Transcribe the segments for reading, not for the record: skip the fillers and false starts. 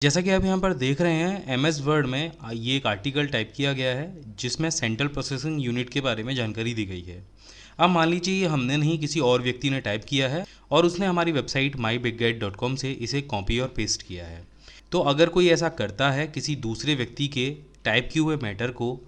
जैसा कि आप यहाँ पर देख रहे हैं MS वर्ड में ये एक आर्टिकल टाइप किया गया है जिसमें सेंट्रल प्रोसेसिंग यूनिट के बारे में जानकारी दी गई है। अब मान लीजिए ये हमने नहीं किसी और व्यक्ति ने टाइप किया है और उसने हमारी वेबसाइट myBigGuide.com से इसे कॉपी और पेस्ट किया है। तो अगर कोई ऐसा करता है, किसी दूसरे व्यक्ति के टाइप किए हुए मैटर को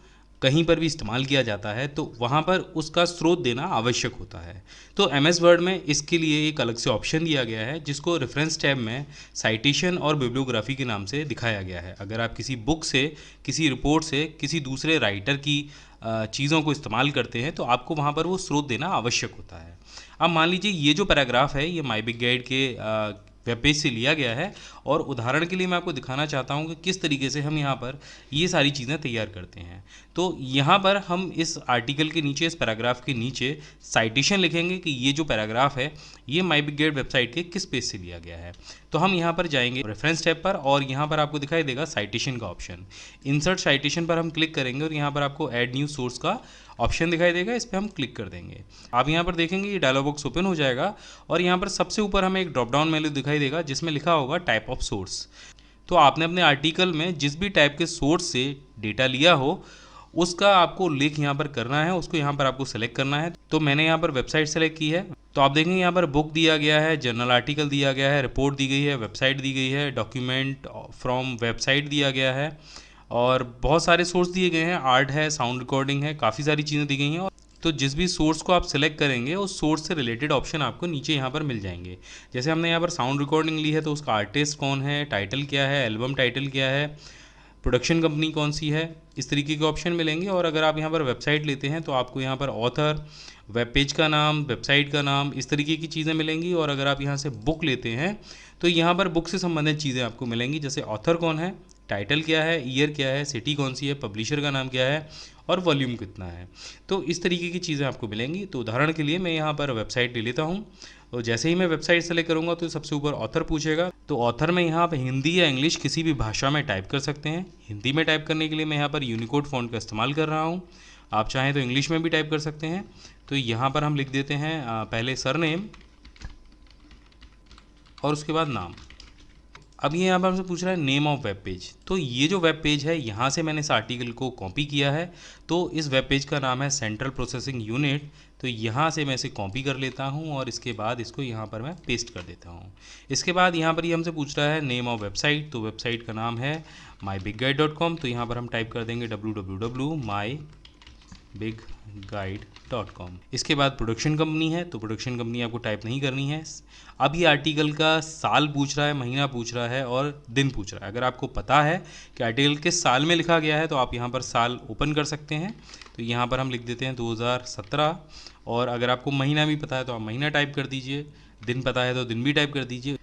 कहीं पर भी इस्तेमाल किया जाता है, तो वहाँ पर उसका स्रोत देना आवश्यक होता है। तो MS वर्ड में इसके लिए एक अलग से ऑप्शन दिया गया है जिसको रेफरेंस टैब में साइटेशन और बिब्लियोग्राफी के नाम से दिखाया गया है। अगर आप किसी बुक से, किसी रिपोर्ट से, किसी दूसरे राइटर की चीज़ों को इस्तेमाल करते हैं तो आपको वहाँ पर वो स्रोत देना आवश्यक होता है। अब मान लीजिए ये जो पैराग्राफ है ये myBigGuide के वेब पेज से लिया गया है और उदाहरण के लिए मैं आपको दिखाना चाहता हूँ कि किस तरीके से हम यहाँ पर ये सारी चीज़ें तैयार करते हैं। तो यहाँ पर हम इस आर्टिकल के नीचे, इस पैराग्राफ के नीचे साइटेशन लिखेंगे कि ये जो पैराग्राफ है ये myBigGuide वेबसाइट के किस पेज से लिया गया है। तो हम यहाँ पर जाएंगे रेफरेंस टैब पर और यहाँ पर आपको दिखाई देगा साइटेशन का ऑप्शन। इंसर्ट साइटेशन पर हम क्लिक करेंगे और यहाँ पर आपको ऐड न्यू सोर्स का ऑप्शन दिखाई देगा, इस पर हम क्लिक कर देंगे। आप यहाँ पर देखेंगे ये डायलॉग बॉक्स ओपन हो जाएगा और यहाँ पर सबसे ऊपर हमें एक ड्रॉप डाउन मेन्यू दिखाई देगा जिसमें लिखा होगा टाइप ऑफ सोर्स। तो आपने अपने आर्टिकल में जिस भी टाइप के सोर्स से डेटा लिया हो उसका आपको लिंक यहाँ पर करना है, उसको यहाँ पर आपको सेलेक्ट करना है। तो मैंने यहाँ पर वेबसाइट सेलेक्ट की है। तो आप देखेंगे यहाँ पर बुक दिया गया है, जर्नल आर्टिकल दिया गया है, रिपोर्ट दी गई है, वेबसाइट दी गई है, डॉक्यूमेंट फ्रॉम वेबसाइट दिया गया है और बहुत सारे सोर्स दिए गए हैं, आर्ट है, साउंड रिकॉर्डिंग है, काफ़ी सारी चीज़ें दी गई हैं। तो जिस भी सोर्स को आप सिलेक्ट करेंगे उस सोर्स से रिलेटेड ऑप्शन आपको नीचे यहाँ पर मिल जाएंगे। जैसे हमने यहाँ पर साउंड रिकॉर्डिंग ली है तो उसका आर्टिस्ट कौन है, टाइटल क्या है, एल्बम टाइटल क्या है, प्रोडक्शन कंपनी कौन सी है, इस तरीके के ऑप्शन मिलेंगे। और अगर आप यहाँ पर वेबसाइट लेते हैं तो आपको यहाँ पर ऑथर, वेब पेज का नाम, वेबसाइट का नाम, इस तरीके की चीज़ें मिलेंगी। और अगर आप यहाँ से बुक लेते हैं तो यहाँ पर बुक से संबंधित चीज़ें आपको मिलेंगी, जैसे ऑथर कौन है, टाइटल क्या है, ईयर क्या है, सिटी कौन सी है, पब्लिशर का नाम क्या है और वॉल्यूम कितना है। तो इस तरीके की चीज़ें आपको मिलेंगी। तो उदाहरण के लिए मैं यहाँ पर वेबसाइट ले लेता हूँ। तो जैसे ही मैं वेबसाइट सेलेक्ट करूँगा तो सबसे ऊपर ऑथर पूछेगा। तो ऑथर में यहाँ पर हिंदी या इंग्लिश किसी भी भाषा में टाइप कर सकते हैं। हिंदी में टाइप करने के लिए मैं यहाँ पर यूनिकोड फ़ॉन्ट का इस्तेमाल कर रहा हूँ। आप चाहें तो इंग्लिश में भी टाइप कर सकते हैं। तो यहाँ पर हम लिख देते हैं पहले सरनेम और उसके बाद नाम। अब ये यहाँ पर हमसे पूछ रहा है नेम ऑफ वेब पेज। तो ये जो वेब पेज है यहाँ से मैंने इस आर्टिकल को कॉपी किया है। तो इस वेब पेज का नाम है सेंट्रल प्रोसेसिंग यूनिट। तो यहाँ से मैं इसे कॉपी कर लेता हूँ और इसके बाद इसको यहाँ पर मैं पेस्ट कर देता हूँ। इसके बाद यहाँ पर ये हमसे पूछ रहा है नेम ऑफ वेबसाइट। तो वेबसाइट का नाम है myBigGuide.com। तो यहाँ पर हम टाइप कर देंगे www.myBigGuide.com। इसके बाद प्रोडक्शन कंपनी है, तो प्रोडक्शन कंपनी आपको टाइप नहीं करनी है। अब ये आर्टिकल का साल पूछ रहा है, महीना पूछ रहा है और दिन पूछ रहा है। अगर आपको पता है कि आर्टिकल किस साल में लिखा गया है तो आप यहाँ पर साल ओपन कर सकते हैं। तो यहाँ पर हम लिख देते हैं 2017। और अगर आपको महीना भी पता है तो आप महीना टाइप कर दीजिए, दिन पता है तो दिन भी टाइप कर दीजिए।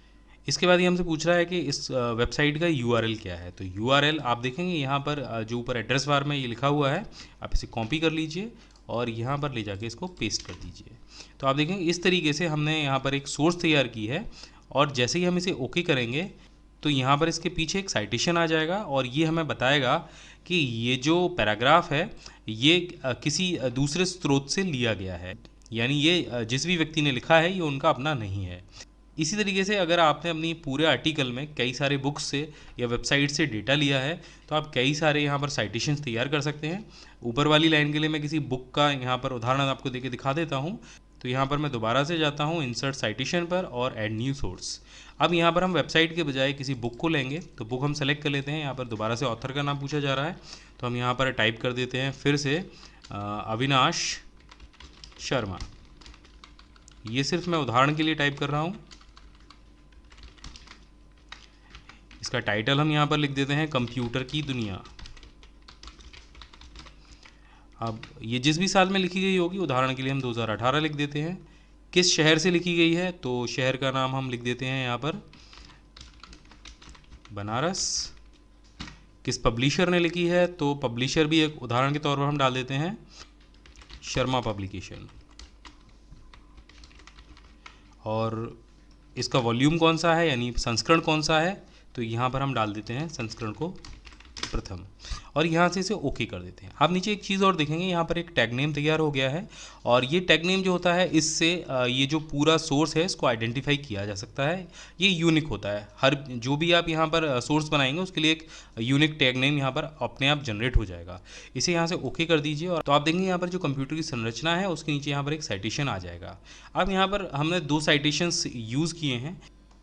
इसके बाद ये हमसे पूछ रहा है कि इस वेबसाइट का URL क्या है। तो URL आप देखेंगे यहाँ पर जो ऊपर एड्रेस बार में ये लिखा हुआ है, आप इसे कॉपी कर लीजिए और यहाँ पर ले जाके इसको पेस्ट कर दीजिए। तो आप देखेंगे इस तरीके से हमने यहाँ पर एक सोर्स तैयार की है। और जैसे ही हम इसे ओके करेंगे तो यहाँ पर इसके पीछे एक साइटेशन आ जाएगा और ये हमें बताएगा कि ये जो पैराग्राफ है ये किसी दूसरे स्रोत से लिया गया है, यानी ये जिस भी व्यक्ति ने लिखा है ये उनका अपना नहीं है। इसी तरीके से अगर आपने अपनी पूरे आर्टिकल में कई सारे बुक्स से या वेबसाइट से डेटा लिया है तो आप कई सारे यहाँ पर साइटेशंस तैयार कर सकते हैं। ऊपर वाली लाइन के लिए मैं किसी बुक का यहाँ पर उदाहरण आपको देके दिखा देता हूँ। तो यहाँ पर मैं दोबारा से जाता हूँ इंसर्ट साइटेशन पर और ऐड न्यू सोर्स। अब यहाँ पर हम वेबसाइट के बजाय किसी बुक को लेंगे। तो बुक हम सेलेक्ट कर लेते हैं। यहाँ पर दोबारा से ऑथर का नाम पूछा जा रहा है तो हम यहाँ पर टाइप कर देते हैं फिर से अविनाश शर्मा। ये सिर्फ मैं उदाहरण के लिए टाइप कर रहा हूँ। इसका टाइटल हम यहाँ पर लिख देते हैं कंप्यूटर की दुनिया। अब ये जिस भी साल में लिखी गई होगी, उदाहरण के लिए हम 2018 लिख देते हैं। किस शहर से लिखी गई है तो शहर का नाम हम लिख देते हैं यहाँ पर बनारस। किस पब्लिशर ने लिखी है तो पब्लिशर भी एक उदाहरण के तौर पर हम डाल देते हैं शर्मा पब्लिकेशन। और इसका वॉल्यूम कौन सा है यानी संस्करण कौन सा है तो यहाँ पर हम डाल देते हैं संस्करण को सर्वप्रथम, और यहाँ से इसे ओके कर देते हैं। आप नीचे एक चीज़ और देखेंगे, यहाँ पर एक टैग नेम तैयार हो गया है, और ये टैग नेम जो होता है इससे ये जो पूरा सोर्स है इसको आइडेंटिफाई किया जा सकता है। ये यूनिक होता है, हर जो भी आप यहाँ पर सोर्स बनाएंगे उसके लिए एक यूनिक टैग नेम यहाँ पर अपने आप जनरेट हो जाएगा। इसे यहाँ से ओके कर दीजिए, और तो आप देखेंगे यहाँ पर जो कंप्यूटर की संरचना है उसके नीचे यहाँ पर एक साइटेशन आ जाएगा। अब यहाँ पर हमने 2 साइटेशंस यूज़ किए हैं,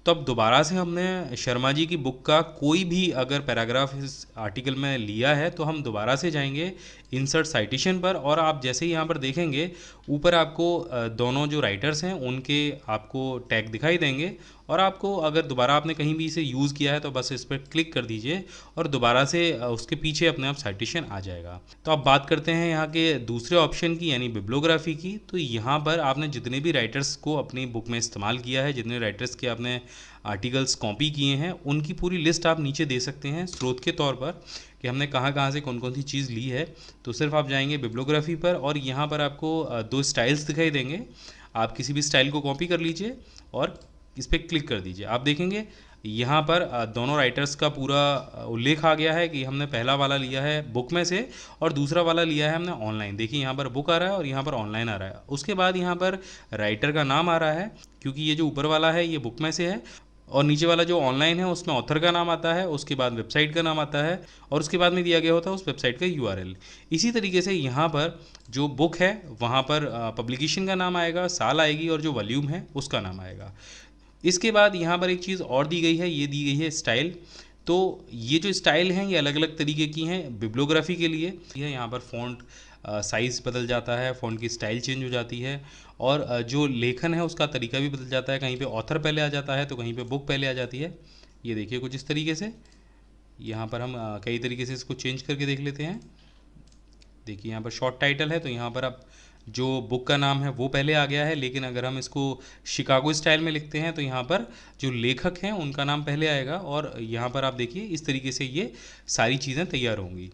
तो अब दोबारा से हमने शर्मा जी की बुक का कोई भी अगर पैराग्राफ इस आर्टिकल में लिया है तो हम दोबारा से जाएंगे इंसर्ट साइटेशन पर, और आप जैसे ही यहाँ पर देखेंगे ऊपर आपको दोनों जो राइटर्स हैं उनके आपको टैग दिखाई देंगे, और आपको अगर दोबारा आपने कहीं भी इसे यूज़ किया है तो बस इस पर क्लिक कर दीजिए और दोबारा से उसके पीछे अपने आप साइटेशन आ जाएगा। तो अब बात करते हैं यहाँ के दूसरे ऑप्शन की, यानी बिब्लियोग्राफी की। तो यहाँ पर आपने जितने भी राइटर्स को अपनी बुक में इस्तेमाल किया है, जितने राइटर्स के आपने आर्टिकल्स कॉपी किए हैं, उनकी पूरी लिस्ट आप नीचे दे सकते हैं स्रोत के तौर पर कि हमने कहाँ कहाँ से कौन कौन सी चीज़ ली है। तो सिर्फ आप जाएंगे बिब्लियोग्राफी पर, और यहाँ पर आपको 2 स्टाइल्स दिखाई देंगे। आप किसी भी स्टाइल को कॉपी कर लीजिए और इस पर क्लिक कर दीजिए। आप देखेंगे यहाँ पर दोनों राइटर्स का पूरा उल्लेख आ गया है कि हमने पहला वाला लिया है बुक में से और दूसरा वाला लिया है हमने ऑनलाइन। देखिए यहाँ पर बुक आ रहा है और यहाँ पर ऑनलाइन आ रहा है। उसके बाद यहाँ पर राइटर का नाम आ रहा है, क्योंकि ये जो ऊपर वाला है ये बुक में से है, और नीचे वाला जो ऑनलाइन है उसमें ऑथर का नाम आता है, उसके बाद वेबसाइट का नाम आता है, और उसके बाद में दिया गया होता है उस वेबसाइट का URL। इसी तरीके से यहाँ पर जो बुक है वहाँ पर पब्लिकेशन का नाम आएगा, साल आएगी, और जो वॉल्यूम है उसका नाम आएगा। इसके बाद यहाँ पर एक चीज़ और दी गई है, ये दी गई है स्टाइल। तो ये जो स्टाइल हैं ये अलग अलग तरीके की हैं बिब्लियोग्राफी के लिए। यह यहाँ पर फ़ॉन्ट साइज़ बदल जाता है, फ़ॉन्ट की स्टाइल चेंज हो जाती है, और जो लेखन है उसका तरीका भी बदल जाता है। कहीं पे ऑथर पहले आ जाता है तो कहीं पे बुक पहले आ जाती है। ये देखिए कुछ इस तरीके से। यहाँ पर हम कई तरीके से इसको चेंज करके देख लेते हैं। देखिए यहाँ पर शॉर्ट टाइटल है तो यहाँ पर आप जो बुक का नाम है वो पहले आ गया है, लेकिन अगर हम इसको शिकागो स्टाइल में लिखते हैं तो यहाँ पर जो लेखक हैं उनका नाम पहले आएगा, और यहाँ पर आप देखिए इस तरीके से ये सारी चीज़ें तैयार होंगी।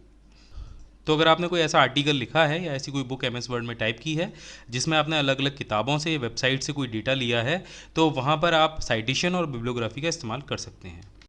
तो अगर आपने कोई ऐसा आर्टिकल लिखा है या ऐसी कोई बुक MS वर्ड में टाइप की है जिसमें आपने अलग अलग किताबों से, वेबसाइट से कोई डेटा लिया है, तो वहाँ पर आप साइटेशन और बिब्लियोग्राफी का इस्तेमाल कर सकते हैं।